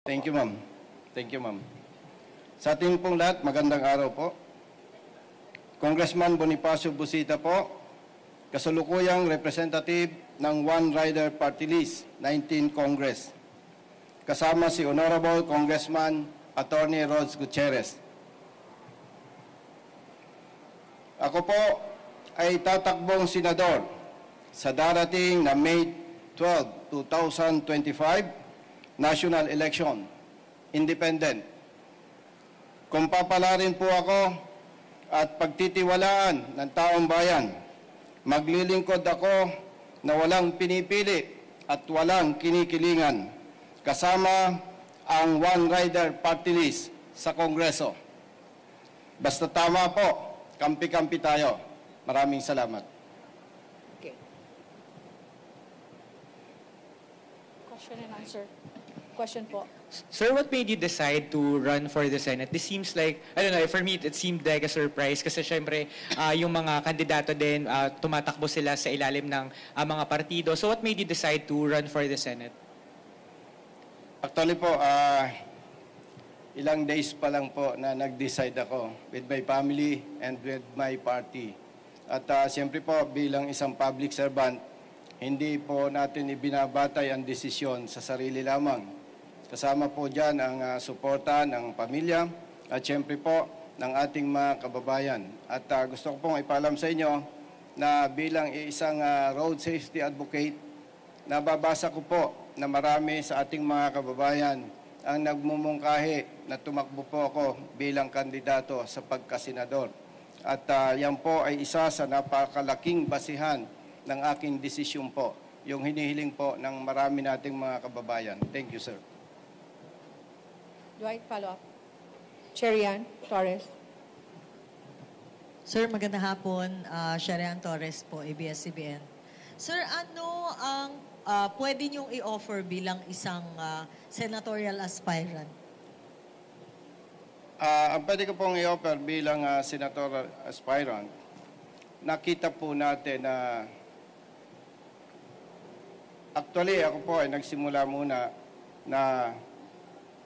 Thank you, ma'am. Thank you, ma'am. Sa ating pong lahat, magandang araw po. Congressman Bonifacio Busita po, kasalukuyang representative ng One Rider Party List, 19 Congress. Kasama si Honorable Congressman Attorney Rods Gutierrez. Ako po ay tatakbong senador sa darating na May 12, 2025 national election, independent. Kung papalarin po ako at pagtitiwalaan ng taong bayan, maglilingkod ako na walang pinipili at walang kinikilingan, kasama ang One Rider Party List sa Kongreso. Basta tama po, kampi-kampi tayo. Maraming salamat. Okay. Question and answer. Question po. Sir, what made you decide to run for the Senate? This seems like, I don't know, for me, it seemed like a surprise kasi syempre, yung mga kandidato din, tumatakbo sila sa ilalim ng mga partido. So what made you decide to run for the Senate? Actually po, ilang days pa lang po na nag-decide ako with my family and with my party. At siyempre po, bilang isang public servant, hindi po natin ibinabatay ang desisyon sa sarili lamang. Kasama po dyan ang suporta ng pamilya at siyempre po ng ating mga kababayan. At gusto ko pong ipaalam sa inyo na bilang isang road safety advocate, nababasa ko po na marami sa ating mga kababayan ang nagmumungkahi na tumakbo po ako bilang kandidato sa pagkasenador. At yan po ay isa sa napakalaking basihan ng aking desisyon po, yung hinihiling po ng marami nating mga kababayan. Thank you, sir. Dwight, follow up. Cherian Torres. Sir, magandang hapon. Cherian Torres po, ABS-CBN. Sir, ano ang pwede niyong i-offer bilang isang senatorial aspirant? Ang pwede ko pong i-offer bilang senatorial aspirant, nakita po natin na actually ako po ay nagsimula muna na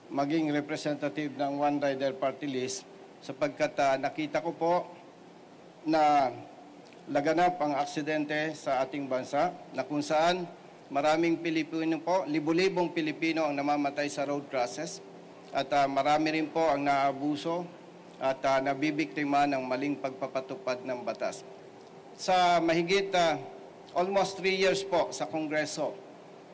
maging representative ng One Rider Party List sapagkat nakita ko po na laganap ang aksidente sa ating bansa na kung saan maraming Pilipino po, libu-libong Pilipino ang namamatay sa road crashes at marami rin po ang naabuso at nabibiktima ng maling pagpapatupad ng batas. Sa mahigit almost 3 years po sa Kongreso,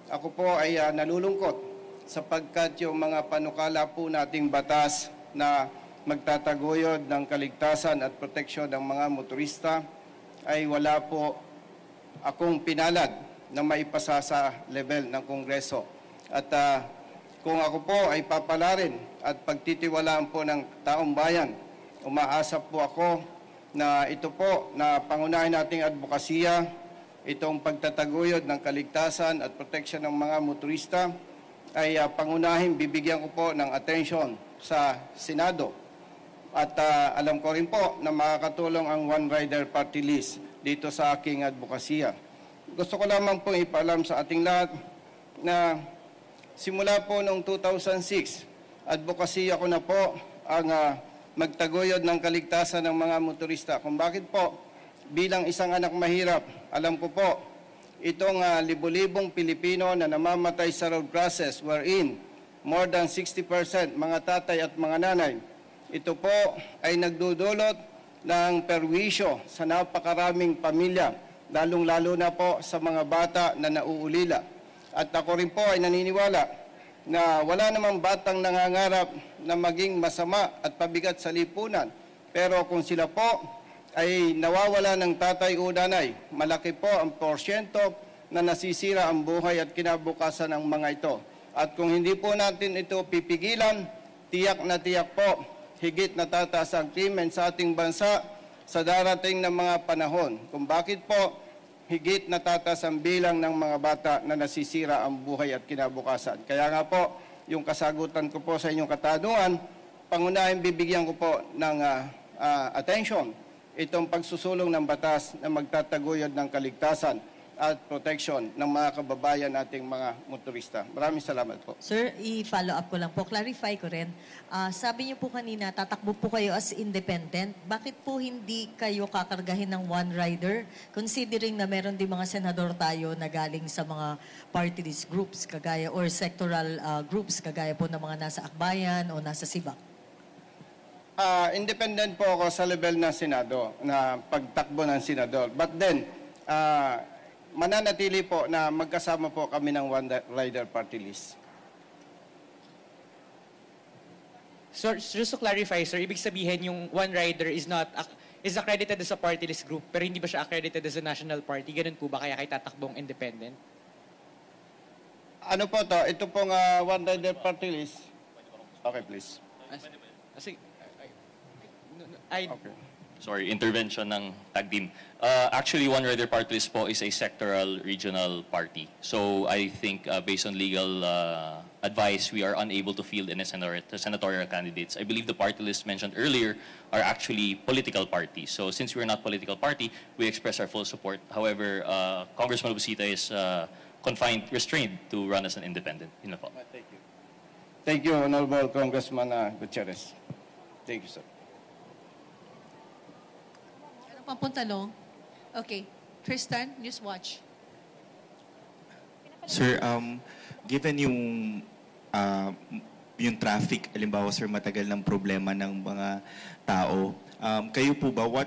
ako po ay nalulungkot sapagkat yung mga panukala po nating batas na magtataguyod ng kaligtasan at proteksyon ng mga motorista ay wala po akong pinalad na maipasa sa level ng Kongreso. At kung ako po ay papalarin at pagtitiwalaan po ng taong bayan, umaasa po ako na ito po na pangunahin nating advokasya, itong pagtataguyod ng kaligtasan at proteksyon ng mga motorista, ay pangunahin, bibigyan ko po ng atensyon sa Senado. At alam ko rin po na makakatulong ang One Rider Party List dito sa aking advokasya. Gusto ko lamang po ipaalam sa ating lahat na simula po noong 2006, advokasya ko na po ang magtaguyod ng kaligtasan ng mga motorista. Kung bakit po, bilang isang anak mahirap, alam ko po, itong libu-libong Pilipino na namamatay sa road crashes wherein more than 60% mga tatay at mga nanay, ito po ay nagdudulot ng perwisyo sa napakaraming pamilya, lalong-lalo na po sa mga bata na nauulila. At ako rin po ay naniniwala na wala namang batang nangangarap na maging masama at pabigat sa lipunan. Pero kung sila po ay nawawala ng tatay o nanay, malaki po ang porsyento na nasisira ang buhay at kinabukasan ng mga ito. At kung hindi po natin ito pipigilan, tiyak na tiyak po, higit na tataas ang krimen sa ating bansa sa darating na mga panahon. Kung bakit po, higit na tataas ang bilang ng mga bata na nasisira ang buhay at kinabukasan. Kaya nga po, yung kasagutan ko po sa inyong katanungan, pangunahin bibigyan ko po ng attention itong pagsusulong ng batas na magtataguyod ng kaligtasan at protection ng mga kababayan nating mga motorista. Maraming salamat po. Sir, i-follow up ko lang po. Clarify ko rin. Sabi niyo po kanina, tatakbo po kayo as independent. Bakit po hindi kayo kakargahin ng one rider? Considering na meron din mga senador tayo na galing sa mga party list groups kagaya or sectoral groups kagaya po ng mga nasa Akbayan o nasa Sibak. Independent po ako sa level ng Senado, na pagtakbo ng Senador. But then, mananatili po na magkasama po kami ng One Rider Party List. So, just to clarify, sir, ibig sabihin yung one rider is accredited as a party list group, pero hindi ba siya accredited as a national party? Ganun po ba kaya kayo tatakbong independent? Ano po to? Ito pong One Rider Party List. Okay, please. Okay. Sorry, intervention ng tag team. Actually, One Rider Party List po is a sectoral regional party. So I think based on legal advice, we are unable to field any senatorial candidates. I believe the party list mentioned earlier are actually political parties. So since we're not political party, we express our full support. However, Congressman Busita is restrained to run as an independent. Yun na po. Thank you. Thank you, Honorable Congressman Gutierrez. Thank you, sir. Ano pang puntalong? Okay. Tristan, Newswatch. Sir, given yung traffic, halimbawa sir, matagal ng problema ng mga tao, kayo po ba,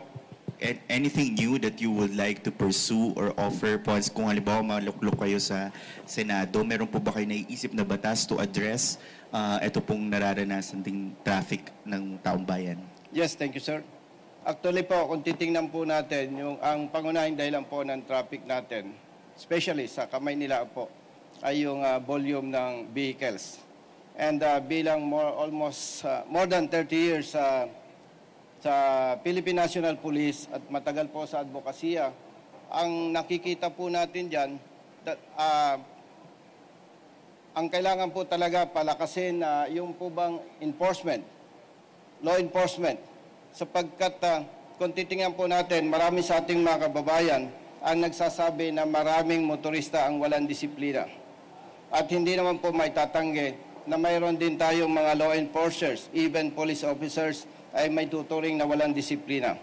anything new that you would like to pursue or offer po, kung halimbawa maluklok kayo sa Senado, meron po ba kayo naiisip na batas to address ito pong nararanasan ding traffic ng taong bayan? Yes, thank you, sir. Actually po, kung titingnan po natin, ang pangunahing dahilan po ng traffic natin, especially sa Kamaynilaan po, ay yung volume ng vehicles. And bilang more than 30 years sa Philippine National Police at matagal po sa advokasya, ang nakikita po natin dyan, ang kailangan po talaga palakasin yung po bang enforcement, law enforcement, sapagkat kung titingnan po natin, marami sa ating mga kababayan ang nagsasabi na maraming motorista ang walang disiplina. At hindi naman po may tatanggi na mayroon din tayong mga law enforcers, even police officers, ay may tuturing na walang disiplina.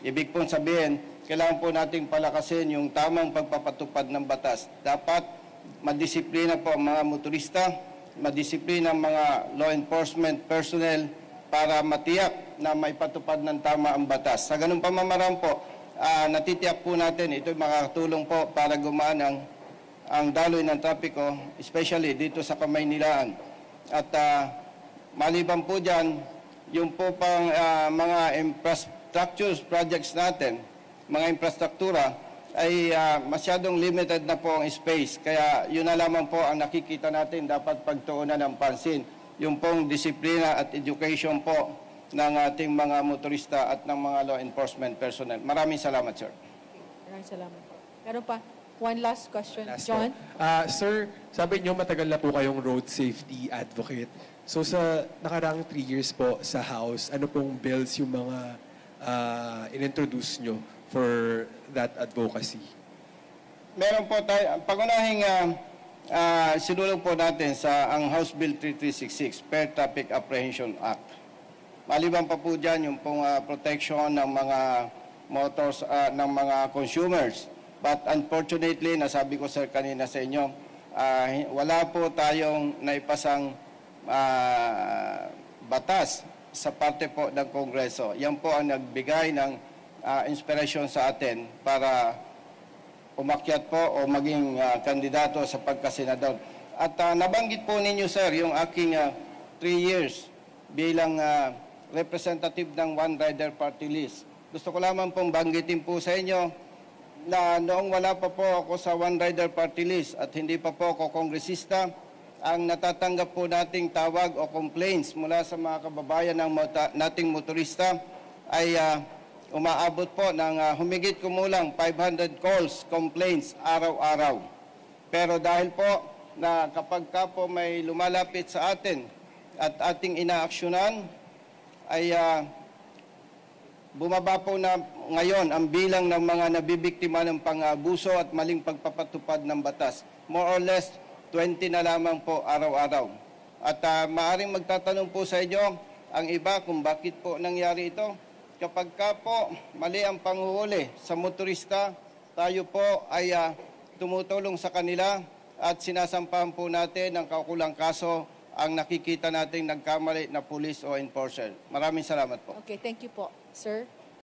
Ibig pong sabihin, kailangan po nating palakasin yung tamang pagpapatupad ng batas. Dapat madisiplina po ang mga motorista, madisiplina ang mga law enforcement personnel para matiyak na may patupad ng tama ang batas. Sa ganung pamamaraan po, natitiyak po natin, ito makakatulong po para gumaan ang daloy ng trapiko, especially dito sa Kamaynilaan. At maliban po dyan, yung po pang mga infrastructure projects natin, mga infrastruktura, ay masyadong limited na po ang space. Kaya yun na lamang po ang nakikita natin dapat pagtuunan ng pansin. Yung pong disiplina at education po ng ating mga motorista at ng mga law enforcement personnel. Maraming salamat, sir. Maraming salamat. Meron pa? One last question. Last John? po. Sir, sabi niyo matagal na po kayong road safety advocate. So sa nakaraang 3 years po sa House, ano pong bills yung mga in-introduce nyo for that advocacy? Meron po tayo, ang pangunahing sinulong po natin sa ang House Bill 3366, Fair Traffic Apprehension Act. Maliban pa po dyan yung pong protection ng mga motors, ng mga consumers. But unfortunately, nasabi ko sir kanina sa inyo, wala po tayong naipasang batas sa parte po ng Kongreso. Yan po ang nagbigay ng inspiration sa atin para umakyat po o maging kandidato sa pagkasenador. At nabanggit po ninyo sir yung aking 3 years bilang representative ng One Rider Party List. Gusto ko lamang pong banggitin po sa inyo na noong wala pa po ako sa One Rider Party List at hindi pa po ako kongresista, ang natatanggap po nating tawag o complaints mula sa mga kababayan ng nating motorista ay umaabot po ng humigit kumulang 500 calls, complaints araw-araw. Pero dahil po na kapag ka po may lumalapit sa atin at ating inaaksyonan, ay bumaba po na ngayon ang bilang ng mga nabibiktima ng pang-abuso at maling pagpapatupad ng batas. More or less, 20 na lamang po araw-araw. At maaring magtatanong po sa inyo, ang iba kung bakit po nangyari ito. Kapag ka po mali ang panghuhuli sa motorista, tayo po ay tumutulong sa kanila at sinasampahan po natin ng kaukulang kaso ang nakikita nating nagkamali na pulis o enforcer. Maraming salamat po. Okay, thank you po, sir.